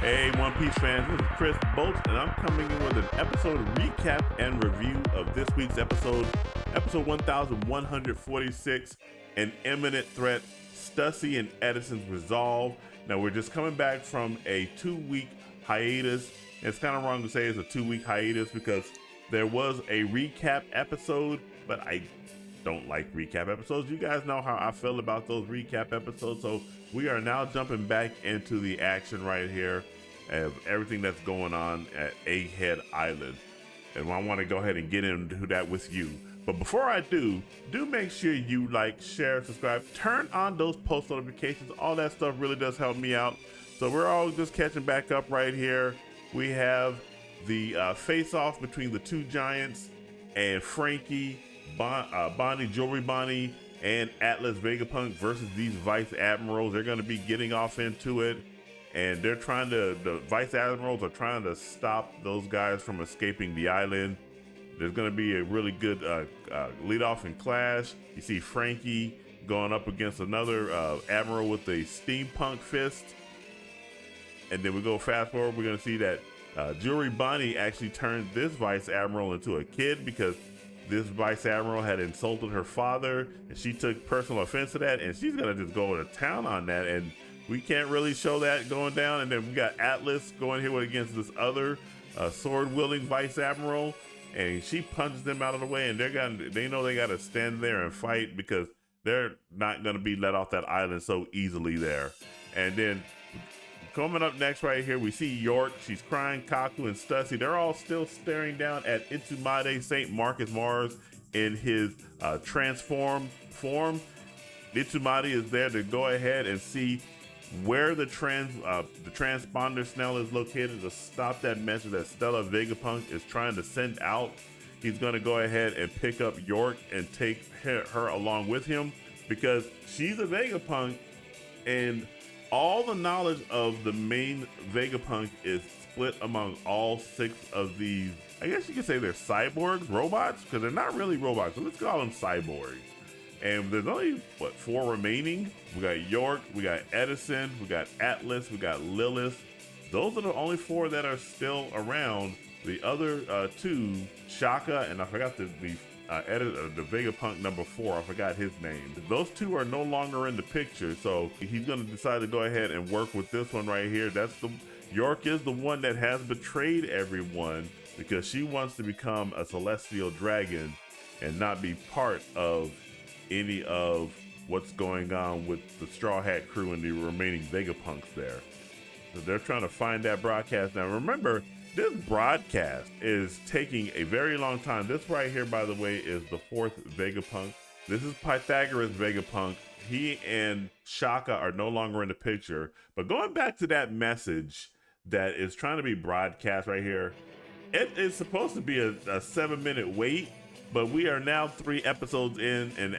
Hey, One Piece fans, this is Chris Bolts, and I'm coming in with an episode recap and review of this week's episode 1146, An Imminent Threat, Stussy and Edison's Resolve. Now, we're just coming back from a 2-week hiatus. It's kind of wrong to say it's a 2-week hiatus because there was a recap episode, but I don't like recap episodes. You guys know how I feel about those recap episodes, so we are now jumping back into the action right here of everything that's going on at Egghead Island, and I want to go ahead and get into that with you. But before I do make sure you like, share, subscribe, turn on those post notifications. All that stuff really does help me out. So we're all just catching back up right here. We have the face-off between the two giants and Franky, Bonnie, Jewelry Bonnie, and Atlas Vegapunk versus these Vice Admirals. They're going to be getting off into it, and the Vice Admirals are trying to stop those guys from escaping the island. There's going to be a really good lead-off and clash. You see Franky going up against another Admiral with a steampunk fist. And then we go fast forward, we're going to see that Jewelry Bonnie actually turned this Vice Admiral into a kid because this Vice Admiral had insulted her father, and she took personal offense to that, and she's gonna just go to town on that, and we can't really show that going down. And then we got Atlas going here against this other sword-wielding Vice Admiral, and she punches them out of the way, and they know they gotta stand there and fight because they're not gonna be let off that island so easily there. And then coming up next right here, we see York. She's crying. Kaku and Stussy, they're all still staring down at Itsumade, St. Marcus Mars, in his transformed form. Itsumade is there to go ahead and see where the transponder Snell is located to stop that message that Stella Vegapunk is trying to send out. He's going to go ahead and pick up York and take her along with him because she's a Vegapunk, and all the knowledge of the main Vegapunk is split among all 6 of these. I guess you could say they're cyborgs, robots, because they're not really robots, so let's call them cyborgs. And there's only, 4 remaining? We got York, we got Edison, we got Atlas, we got Lilith. Those are the only 4 that are still around. The other 2, Shaka, and I forgot the Vegapunk number 4, I forgot his name. Those 2 are no longer in the picture, so he's gonna decide to go ahead and work with this one right here. York is the one that has betrayed everyone because she wants to become a celestial dragon and not be part of any of what's going on with the Straw Hat crew and the remaining Vegapunks there. So they're trying to find that broadcast. Now remember, this broadcast is taking a very long time. This right here, by the way, is the 4th Vegapunk. This is Pythagoras Vegapunk. He and Shaka are no longer in the picture. But going back to that message that is trying to be broadcast right here, it is supposed to be a 7-minute wait, but we are now 3 episodes in, and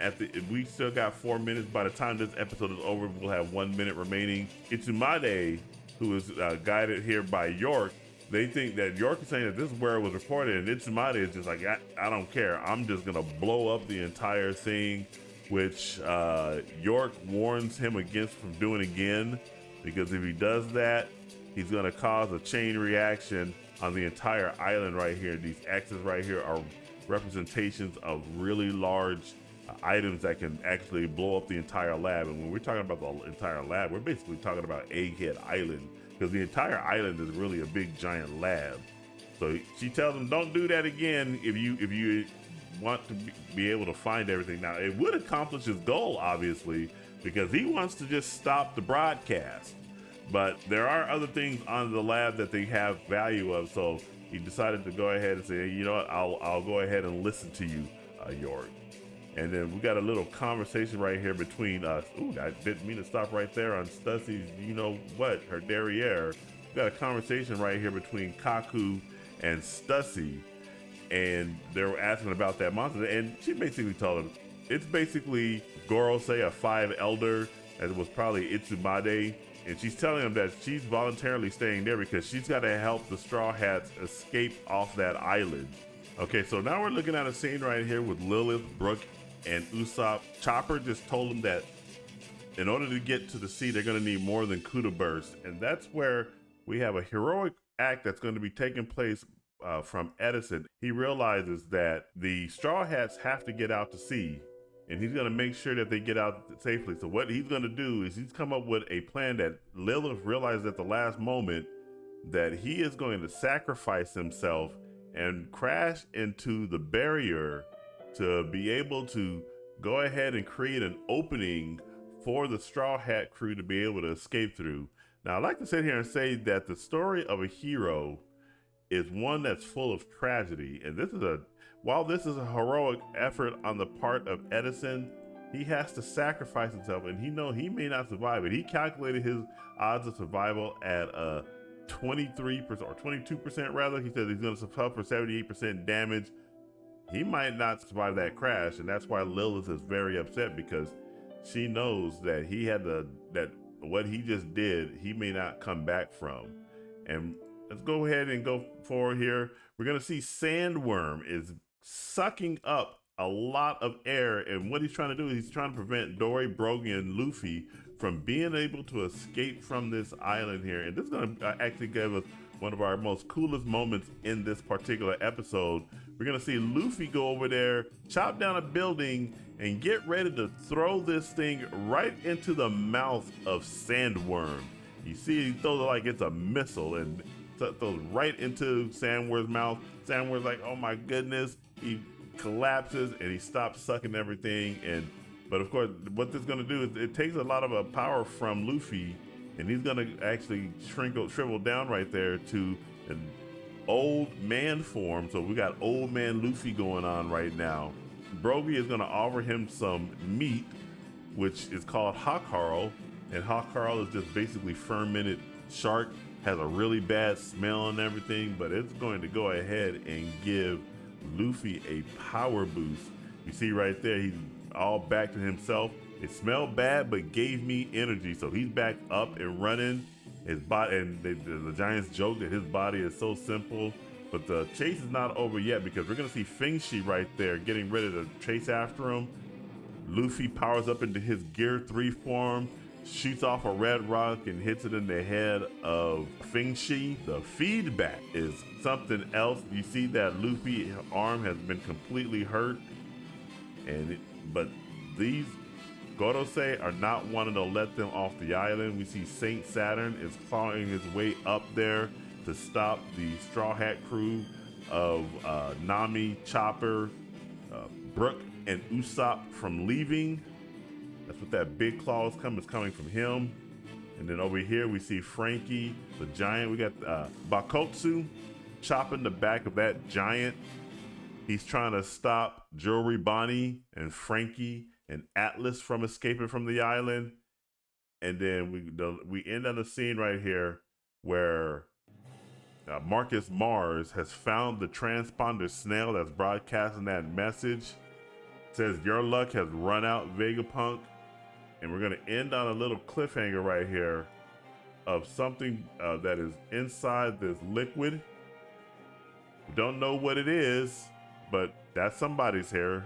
we still got 4 minutes. By the time this episode is over, we'll have 1 minute remaining. Itsumade, who is guided here by York, they think that York is saying that this is where it was recorded, and Itsumade is just like, I don't care. I'm just gonna blow up the entire thing, which York warns him against from doing again, because if he does that, he's gonna cause a chain reaction on the entire island right here. These X's right here are representations of really large items that can actually blow up the entire lab. And when we're talking about the entire lab, we're basically talking about Egghead Island, because the entire island is really a big giant lab. So she tells him, don't do that again if you want to be able to find everything. Now, it would accomplish his goal, obviously, because he wants to just stop the broadcast. But there are other things on the lab that they have value of, so he decided to go ahead and say, you know what, I'll go ahead and listen to you, York. And then we got a little conversation right here between us. Ooh, I didn't mean to stop right there on Stussy's, you know what, her derriere. We got a conversation right here between Kaku and Stussy, and they were asking about that monster. And she basically told him, it's basically Gorosei, a 5 elder, as it was probably Itsumade. And she's telling him that she's voluntarily staying there because she's got to help the Straw Hats escape off that island. Okay, so now we're looking at a scene right here with Lilith, Brooke, and Usopp. Chopper just told him that in order to get to the sea, they're going to need more than Kuda Burst. And that's where we have a heroic act that's going to be taking place from Edison. He realizes that the Straw Hats have to get out to sea, and he's going to make sure that they get out safely. So what he's going to do is he's come up with a plan that Lilith realizes at the last moment that he is going to sacrifice himself and crash into the barrier to be able to go ahead and create an opening for the Straw Hat crew to be able to escape through. Now, I'd like to sit here and say that the story of a hero is one that's full of tragedy. And while this is a heroic effort on the part of Edison, he has to sacrifice himself, and he may not survive it. He calculated his odds of survival at 23% or 22% rather. He said he's going to suffer 78% damage. He might not survive that crash, and that's why Lilith is very upset, because she knows that that what he just did, he may not come back from. And let's go ahead and go forward here. We're going to see Sandworm is sucking up a lot of air, and what he's trying to do is he's trying to prevent Dory, Brogy, and Luffy from being able to escape from this island here. And this is going to actually give us one of our most coolest moments in this particular episode. We're going to see Luffy go over there, chop down a building, and get ready to throw this thing right into the mouth of Sandworm. You see, he throws it like it's a missile and throws right into Sandworm's mouth. Sandworm's like, oh my goodness. He collapses and he stops sucking everything. But of course, what this is going to do is it takes a lot of power from Luffy, and he's going to actually shrivel down right there to an old man form. So we got old man Luffy going on right now. Brogy is going to offer him some meat, which is called Hakarl, and Hakarl is just basically fermented shark. Has a really bad smell and everything, but it's going to go ahead and give Luffy a power boost. You see right there, he's all back to himself. It smelled bad, but gave me energy. So he's back up and running. His body, and the Giants joke that his body is so simple, but the chase is not over yet, because we're gonna see Fingshi right there getting ready to chase after him. Luffy powers up into his Gear 3 form, shoots off a red rock and hits it in the head of Fingshi. The feedback is something else. You see that Luffy's arm has been completely hurt, but these Gorosei are not wanting to let them off the island. We see Saint Saturn is clawing his way up there to stop the Straw Hat crew of Nami, Chopper, Brook, and Usopp from leaving. That's what that big claw is coming from him. And then over here we see Frankie, the giant. We got Bakotsu chopping the back of that giant. He's trying to stop Jewelry Bonnie and Frankie and Atlas from escaping from the island. And then we end on a scene right here where Marcus Mars has found the transponder snail that's broadcasting that message. It says, your luck has run out, Vegapunk. And we're going to end on a little cliffhanger right here of something that is inside this liquid. We don't know what it is, but that's somebody's hair.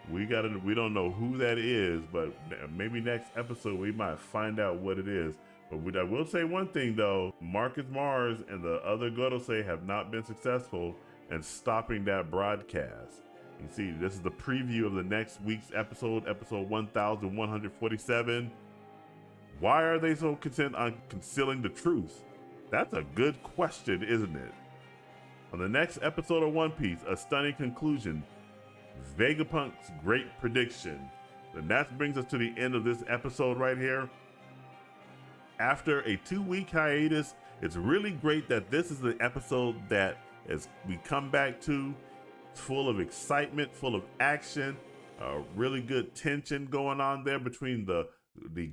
We don't know who that is, but maybe next episode we might find out what it is. But I will say one thing though, Marcus Mars and the other Gorosei have not been successful in stopping that broadcast. You see, this is the preview of the next week's episode 1147. Why are they so content on concealing the truth? That's a good question, isn't it? On the next episode of One Piece, a stunning conclusion, Vegapunk's great prediction. And that brings us to the end of this episode right here. After a 2-week hiatus, it's really great that this is the episode that as we come back to, full of excitement, full of action, really good tension going on there between the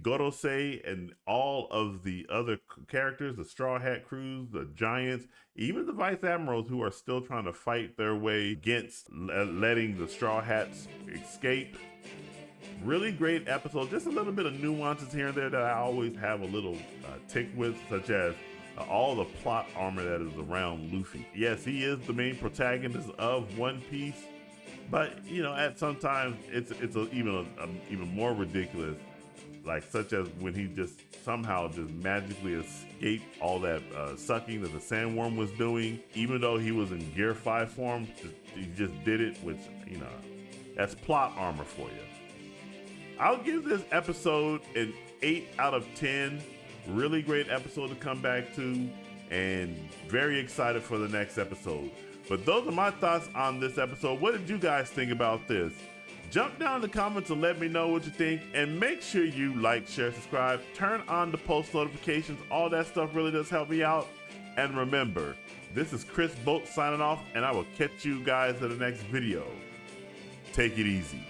Gorosei and all of the other characters, the Straw Hat crews, the Giants, even the Vice Admirals who are still trying to fight their way against letting the Straw Hats escape. Really great episode. Just a little bit of nuances here and there that I always have a little tick with, such as all the plot armor that is around Luffy. Yes, he is the main protagonist of One Piece, but you know, at sometimes it's even more ridiculous like such as when he just somehow just magically escaped all that sucking that the sandworm was doing, even though he was in Gear 5 form. He just did it, which, you know, that's plot armor for you. I'll give this episode an 8 out of 10. Really great episode to come back to, and very excited for the next episode. But those are my thoughts on this episode. What did you guys think about this? Jump down in the comments and let me know what you think, and make sure you like, share, subscribe, turn on the post notifications. All that stuff really does help me out. And remember, this is Chris Bolt signing off, and I will catch you guys in the next video. Take it easy.